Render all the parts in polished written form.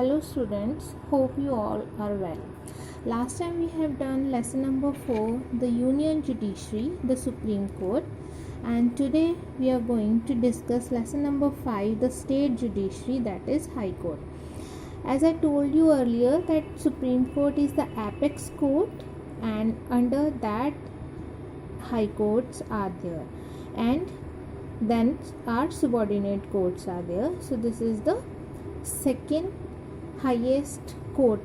Hello students, hope you all are well. Last time we have done lesson number 4, the Union Judiciary, the Supreme Court, and today we are going to discuss lesson number 5, the State Judiciary, that is High Court. As I told you earlier that Supreme Court is the apex court and under that high courts are there and then our subordinate courts are there. So this is the second highest court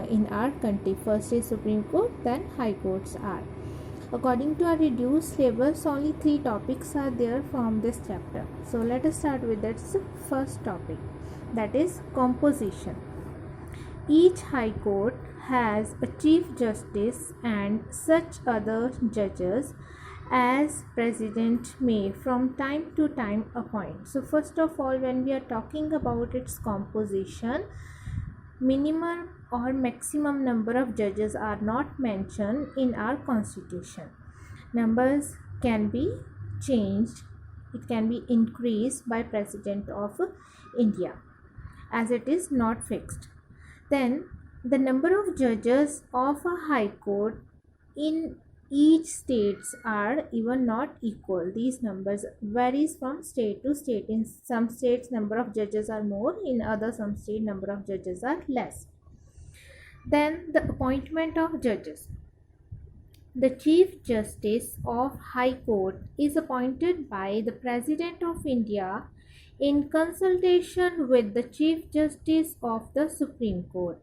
in our country. First is Supreme Court, then high courts are. According to our reduced syllabus, only 3 topics are there from this chapter. So let us start with that first topic, that is composition. Each high court has a chief justice and such other judges as president may from time to time appoint. So first of all, when we are talking about its composition, minimum or maximum number of judges are not mentioned in our constitution. Numbers can be changed, it can be increased by President of India as it is not fixed. Then the number of judges of a high court in each states are even not equal. These numbers varies from state to state. In some states number of judges are more, in other some state number of judges are less. Then the appointment of judges. The Chief Justice of High Court is appointed by the President of India in consultation with the Chief Justice of the Supreme Court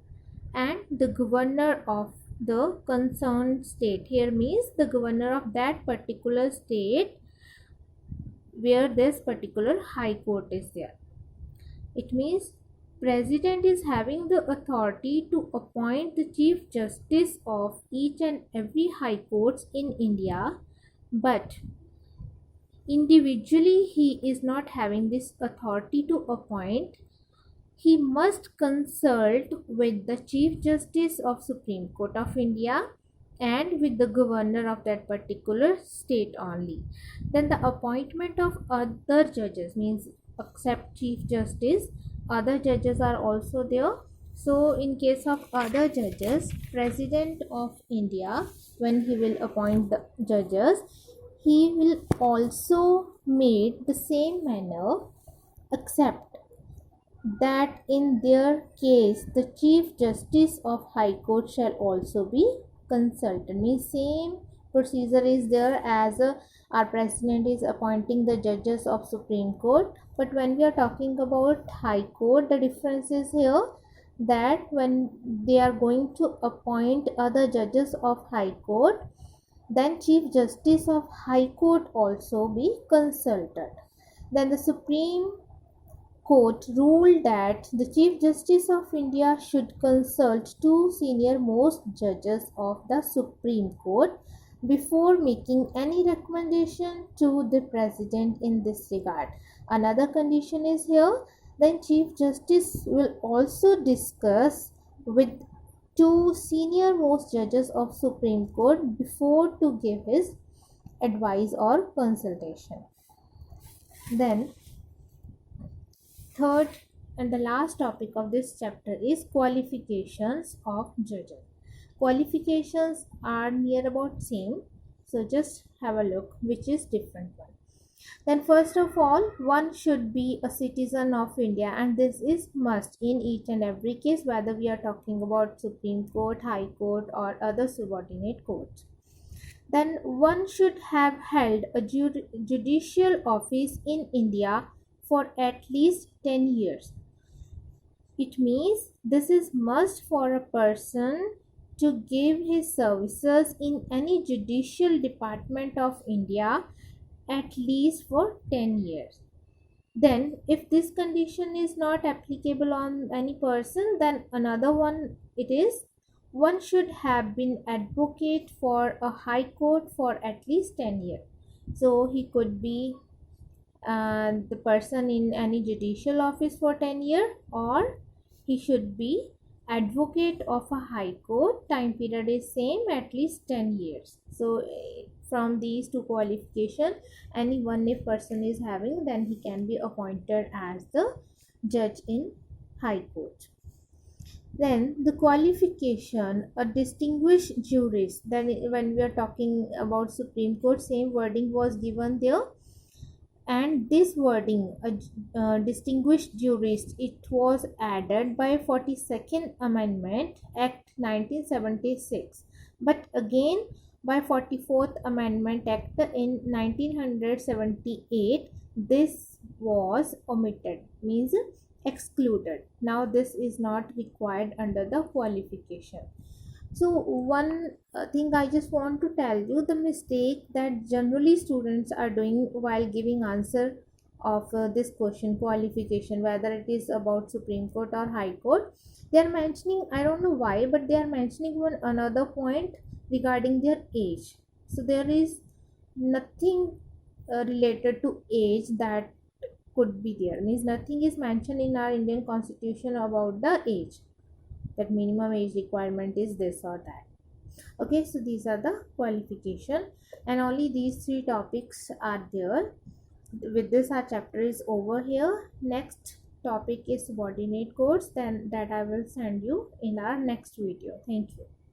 and the Governor of the concerned state. Here means the governor of that particular state where this particular high court is there. It means President is having the authority to appoint the Chief Justice of each and every high courts in India, but individually he is not having this authority to appoint. He must consult with the Chief Justice of Supreme Court of India and with the governor of that particular state only. Then the appointment of other judges means except Chief Justice, other judges are also there. So in case of other judges, President of India, when he will appoint the judges, he will also make the same manner, except that in their case the Chief Justice of High Court shall also be consulted. Means same procedure is there as our President is appointing the judges of Supreme Court, but when we are talking about High Court, the difference is here that when they are going to appoint other judges of High Court, then Chief Justice of High Court also be consulted. Then the Supreme Court ruled that the Chief Justice of India should consult 2 senior most judges of the Supreme Court before making any recommendation to the President in this regard. Another condition is here, then Chief Justice will also discuss with 2 senior most judges of Supreme Court before to give his advice or consultation. Then third and the last topic of this chapter is qualifications of judges. Qualifications are near about same, so just have a look which is different one. Then first of all, one should be a citizen of India, and this is must in each and every case, whether we are talking about Supreme Court, High Court or other subordinate courts. Then one should have held a judicial office in India for at least 10 years. It means this is must for a person to give his services in any judicial department of India at least for 10 years. Then if this condition is not applicable on any person, then another one it is one should have been advocate for a high court for at least 10 years. So he could be the person in any judicial office for 10 years, or he should be advocate of a high court, time period is same, at least 10 years. So from these 2 qualifications, any one if person is having, then he can be appointed as the judge in high court. Then the qualification, a distinguished jurist. Then when we are talking about Supreme Court, same wording was given there. And this wording, a distinguished jurist, it was added by 42nd Amendment Act 1976. But again by 44th Amendment Act in 1978, this was omitted, means excluded. Now this is not required under the qualification. So one thing I just want to tell you, the mistake that generally students are doing while giving answer of this question qualification, whether it is about Supreme Court or High Court, they are mentioning, I don't know why, but they are mentioning one another point regarding their age. So there is nothing related to age that could be there, means nothing is mentioned in our Indian constitution about the age, that minimum age requirement is this or that. Okay, so these are the qualification, and only these three topics are there. With this our chapter is over here. Next topic is subordinate courts, then that I will send you in our next video. Thank you.